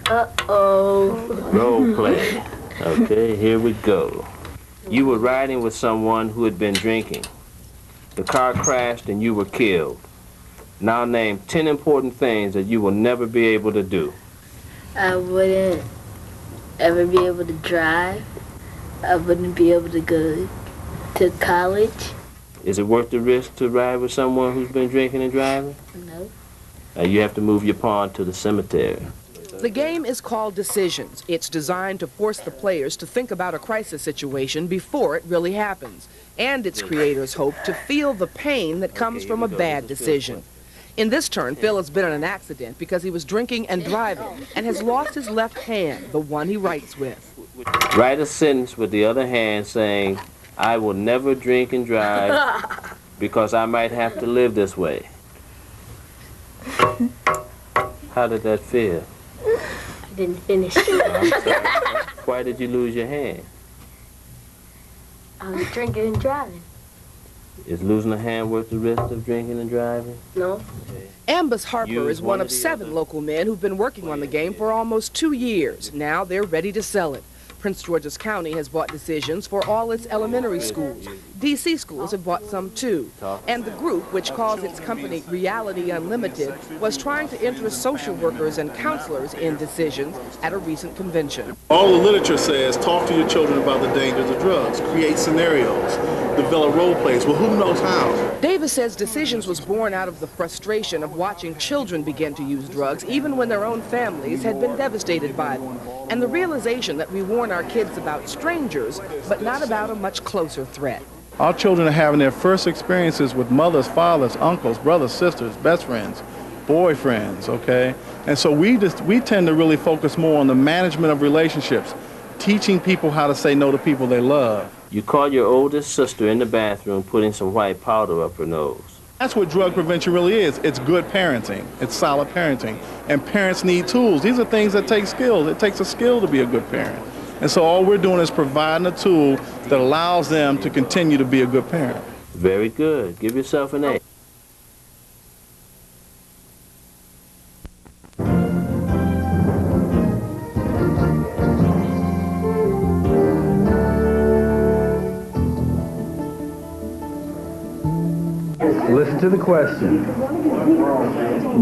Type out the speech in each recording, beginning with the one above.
Uh-oh. Role play. Okay, here we go. You were riding with someone who had been drinking. The car crashed and you were killed. Now name 10 important things that you will never be able to do. I wouldn't ever be able to drive. I wouldn't be able to go to college. Is it worth the risk to ride with someone who's been drinking and driving? No. You have to move your pawn to the cemetery. The game is called Decisions. It's designed to force the players to think about a crisis situation before it really happens. And its creators hope to feel the pain that comes from a bad decision. In this turn, Phil has been in an accident because he was drinking and driving and has lost his left hand, the one he writes with. Write a sentence with the other hand saying, I will never drink and drive because I might have to live this way. How did that feel? I didn't finish. Why did you lose your hand? I was drinking and driving. Is losing a hand worth the risk of drinking and driving? No. Ambus Harper is one of 7 local men who've been working on the game for almost 2 years. Now they're ready to sell it. Prince George's County has bought Decisions for all its elementary schools. D.C. schools have bought some too. And the group, which calls its company Reality Unlimited, was trying to interest social workers and counselors in Decisions at a recent convention. All the literature says talk to your children about the dangers of drugs, create scenarios, develop role plays. Well, who knows how? Davis says Decisions was born out of the frustration of watching children begin to use drugs even when their own families had been devastated by them, and the realization that we warn our kids about strangers, but not about a much closer threat. Our children are having their first experiences with mothers, fathers, uncles, brothers, sisters, best friends, boyfriends, okay? And so we tend to really focus more on the management of relationships, teaching people how to say no to people they love. You caught your oldest sister in the bathroom putting some white powder up her nose. That's what drug prevention really is. It's good parenting. It's solid parenting. And parents need tools. These are things that take skills. It takes a skill to be a good parent. And so all we're doing is providing a tool that allows them to continue to be a good parent. Very good. Give yourself an A. Listen to the question.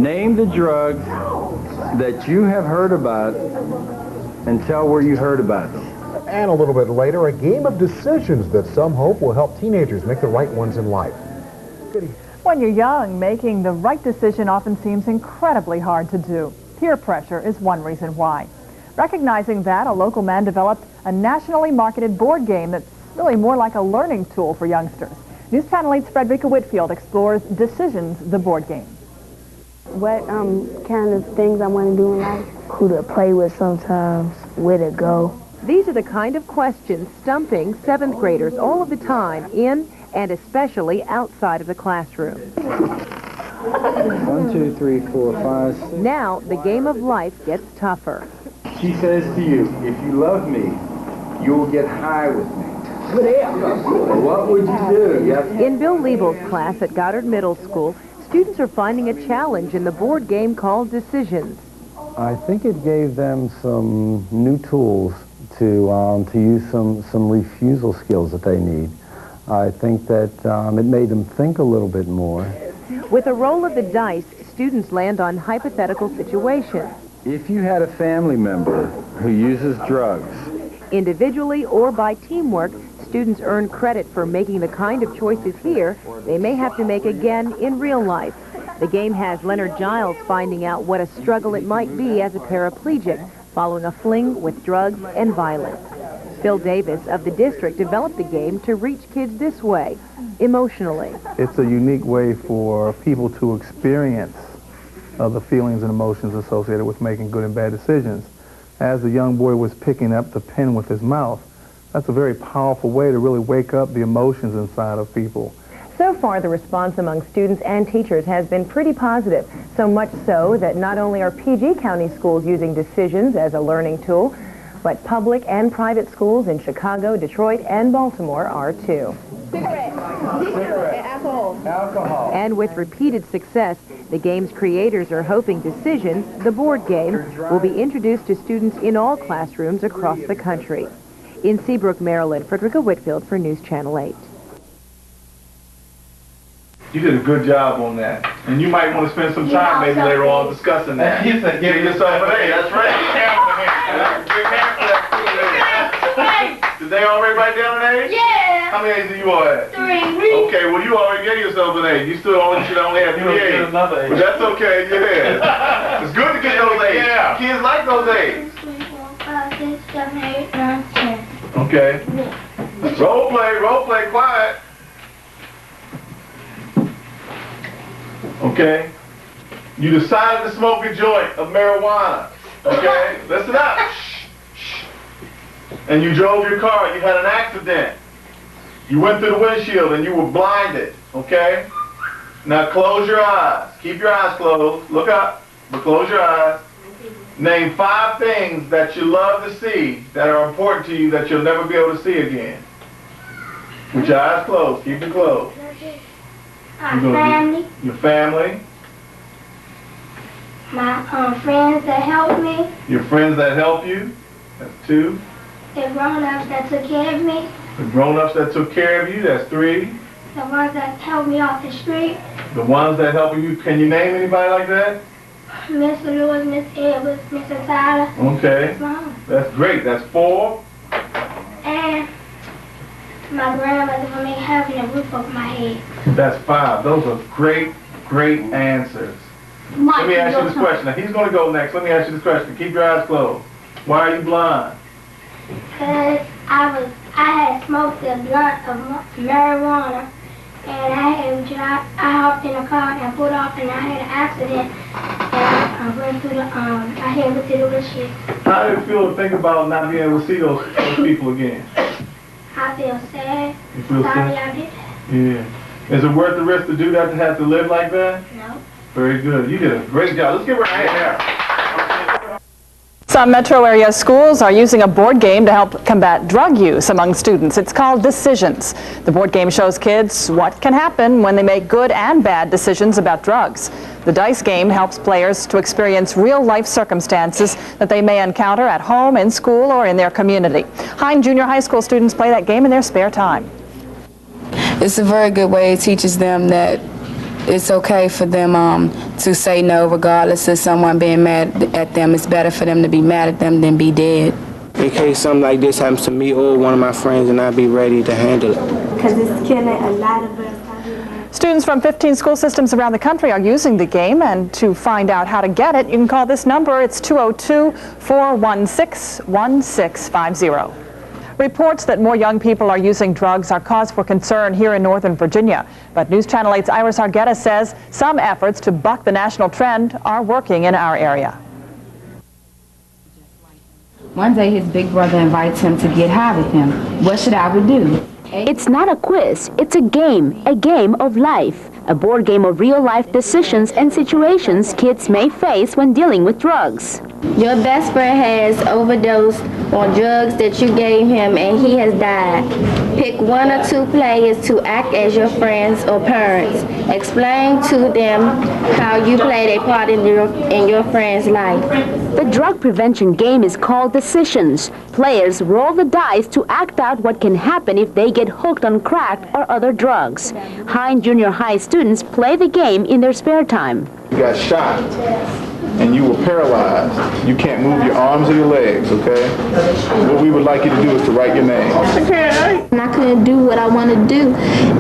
Name the drugs that you have heard about and tell where you heard about them. And a little bit later, a game of decisions that some hope will help teenagers make the right ones in life. When you're young, making the right decision often seems incredibly hard to do. Peer pressure is one reason why. Recognizing that, a local man developed a nationally marketed board game that's really more like a learning tool for youngsters. News Channel 8's Frederica Whitfield explores Decisions, the board game. What kind of things I want to do in life? Who to play with sometimes, where to go. These are the kind of questions stumping 7th graders all of the time in and especially outside of the classroom. 1, 2, 3, 4, 5, 6. Now, the game of life gets tougher. She says to you, if you love me, you will get high with me. What would you do? In Bill Liebel's class at Goddard Middle School, students are finding a challenge in the board game called Decisions. I think it gave them some new tools to use some refusal skills that they need. I think that it made them think a little bit more. With a roll of the dice, students land on hypothetical situations. If you had a family member who uses drugs, individually or by teamwork, students earn credit for making the kind of choices here they may have to make again in real life. The game has Leonard Giles finding out what a struggle it might be as a paraplegic following a fling with drugs and violence. Phil Davis of the district developed the game to reach kids this way, emotionally. It's a unique way for people to experience the feelings and emotions associated with making good and bad decisions. As the young boy was picking up the pen with his mouth, that's a very powerful way to really wake up the emotions inside of people. So far, the response among students and teachers has been pretty positive, so much so that not only are PG County schools using Decisions as a learning tool, but public and private schools in Chicago, Detroit, and Baltimore are too. alcohol. And with repeated success, The game's creators are hoping Decisions, the board game, will be introduced to students in all classrooms across the country. In Seabrook, Maryland, Frederica Whitfield for News Channel 8. You did a good job on that. And you might want to spend some time maybe later on discussing that. You said give yourself an A. That's right. Did they already write down an A? Yeah. How many A's do you all have? 3. Okay, well you already gave yourself an A. You still should only have 3 A's. But that's okay, yeah. It's good to get those A's. Yeah. Kids like those A's. 3, 4, 5, 6, 7, 8, 9, 10. Okay. Role play, quiet. Okay? You decided to smoke a joint of marijuana. Okay? Listen up. Shh. And you drove your car. You had an accident. You went through the windshield and you were blinded. Okay? Now close your eyes. Keep your eyes closed. Look up. But close your eyes. Name 5 things that you love to see that are important to you that you'll never be able to see again. With your eyes closed. Keep it closed. Family. Your family. My friends that help me. Your friends that help you. That's 2. The grown-ups that took care of me. The grown-ups that took care of you. That's 3. The ones that helped me off the street. The ones that help you. Can you name anybody like that? Mr. Lewis, Miss Edwards, Mr. Tyler. Okay. Mom. That's great. That's 4. And my grandmother for me having a roof over my head. That's 5. Those are great answers. Let me ask you this question. Now, he's going to go next. Let me ask you this question. Keep your eyes closed. Why are you blind? Because I had smoked a blunt of marijuana, and I hopped in a car and pulled off, and I had an accident, and I went through I hit through the windshield. How do you feel to think about not being able to see those people again? I feel sad. You feel Sorry sad? I did that. Yeah. Is it worth the risk to do that, to have to live like that? No. Very good. You did a great job. Let's give her a hand now. Some metro area schools are using a board game to help combat drug use among students. It's called Decisions. The board game shows kids what can happen when they make good and bad decisions about drugs. The dice game helps players to experience real-life circumstances that they may encounter at home, in school, or in their community. Hine Junior High School students play that game in their spare time. It's a very good way. It teaches them that it's okay for them to say no regardless of someone being mad at them. It's better for them to be mad at them than be dead. In case something like this happens to me or one of my friends, and I'll be ready to handle it. Because it's killing a lot of us. Students from 15 school systems around the country are using the game, and to find out how to get it, you can call this number. It's 202-416-1650. Reports that more young people are using drugs are cause for concern here in Northern Virginia. But News Channel 8's Iris Argueta says some efforts to buck the national trend are working in our area. One day his big brother invites him to get high with him. What should I do? It's not a quiz, it's a game of life. A board game of real-life decisions and situations kids may face when dealing with drugs. Your best friend has overdosed on drugs that you gave him and he has died. Pick 1 or 2 players to act as your friends or parents. Explain to them how you played a part in your friend's life. The drug prevention game is called Decisions. Players roll the dice to act out what can happen if they get hooked on crack or other drugs. Hine Junior High students play the game in their spare time. You got shot and you were paralyzed. You can't move your arms or your legs, okay? What we would like you to do is to write your name. And I couldn't do what I want to do.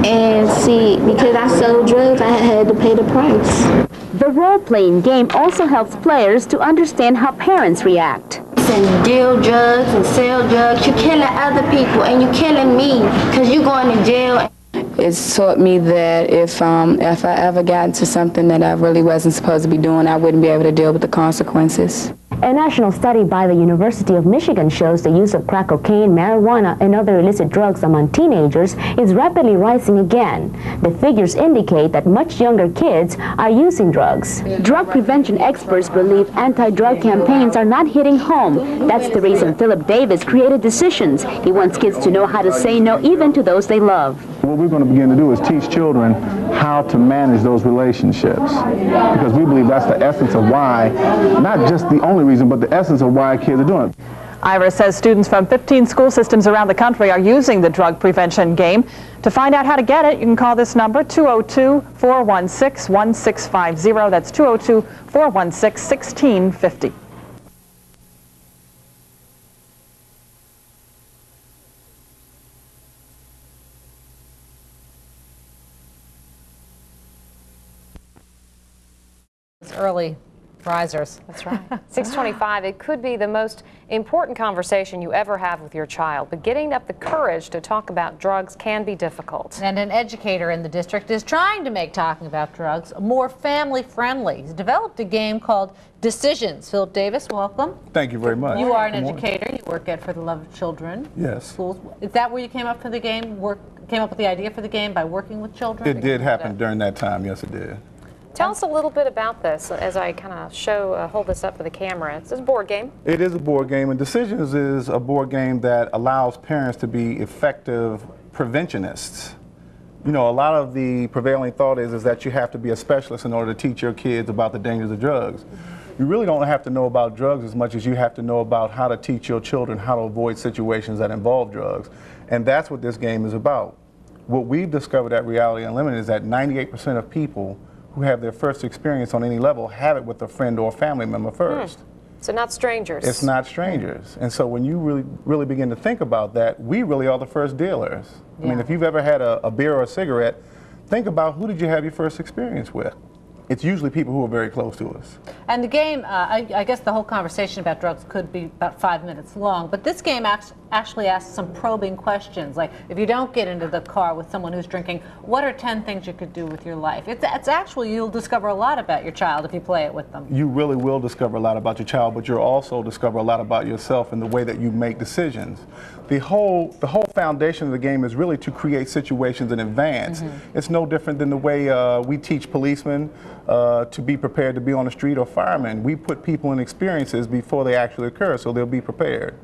And see, because I sold drugs, I had to pay the price. The role-playing game also helps players to understand how parents react. And deal drugs and sell drugs. You're killing other people and you're killing me because you're going to jail. It's taught me that if I ever got into something that I really wasn't supposed to be doing, I wouldn't be able to deal with the consequences. A national study by the University of Michigan shows the use of crack cocaine, marijuana, and other illicit drugs among teenagers is rapidly rising again. The figures indicate that much younger kids are using drugs. Drug prevention experts believe anti-drug campaigns are not hitting home. That's the reason Philip Davis created Decisions. He wants kids to know how to say no even to those they love. what we're going to begin to do is teach children how to manage those relationships, because we believe that's the essence of why, not just the only reason, but the essence of why kids are doing it. Ira says students from 15 school systems around the country are using the drug prevention game. To find out how to get it, you can call this number, 202-416-1650. That's 202-416-1650. Early risers. That's right. 6:25, it could be the most important conversation you ever have with your child, but getting up the courage to talk about drugs can be difficult. And an educator in the district is trying to make talking about drugs more family-friendly. He's developed a game called Decisions. Philip Davis, welcome. Thank you very much. You are an educator. You work at For the Love of Children. Yes. Schools. Is that where you came up for the game? Came up with the idea for the game by working with children? It did happen during that time. Yes, it did. Tell us a little bit about this as I kind of hold this up for the camera. It's a board game. It is a board game, and Decisions is a board game that allows parents to be effective preventionists. You know, a lot of the prevailing thought is that you have to be a specialist in order to teach your kids about the dangers of drugs. You really don't have to know about drugs as much as you have to know about how to teach your children how to avoid situations that involve drugs. And that's what this game is about. What we've discovered at Reality Unlimited is that 98% of people who have their first experience on any level have it with a friend or family member first. So not strangers. It's not strangers. And so when you really begin to think about that, we really are the first dealers. Yeah. I mean, if you've ever had a beer or a cigarette, think about who did you have your first experience with? It's usually people who are very close to us. And the game, I guess the whole conversation about drugs could be about 5 minutes long, but this game actually asks some probing questions, like if you don't get into the car with someone who's drinking, what are 10 things you could do with your life? It's actually, you'll discover a lot about your child if you play it with them. You really will discover a lot about your child, but you'll also discover a lot about yourself and the way that you make decisions. The whole foundation of the game is really to create situations in advance. It's no different than the way we teach policemen to be prepared to be on the street, or firemen. We put people in experiences before they actually occur, so they'll be prepared.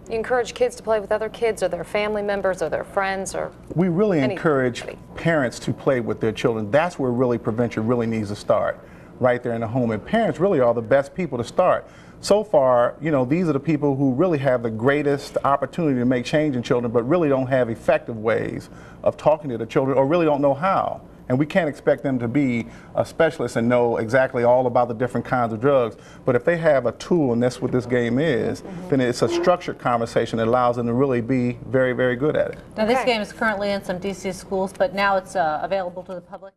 You encourage kids to play with other kids, or their family members, or their friends, or we really encourage parents to play with their children. That's where really prevention really needs to start, right there in the home. And parents really are the best people to start. So far, you know, these are the people who really have the greatest opportunity to make change in children, but really don't have effective ways of talking to the children, or really don't know how. And we can't expect them to be a specialist and know exactly all about the different kinds of drugs. But if they have a tool, and that's what this game is, then it's a structured conversation that allows them to really be very, very good at it. Now, this game is currently in some DC schools, but now it's available to the public.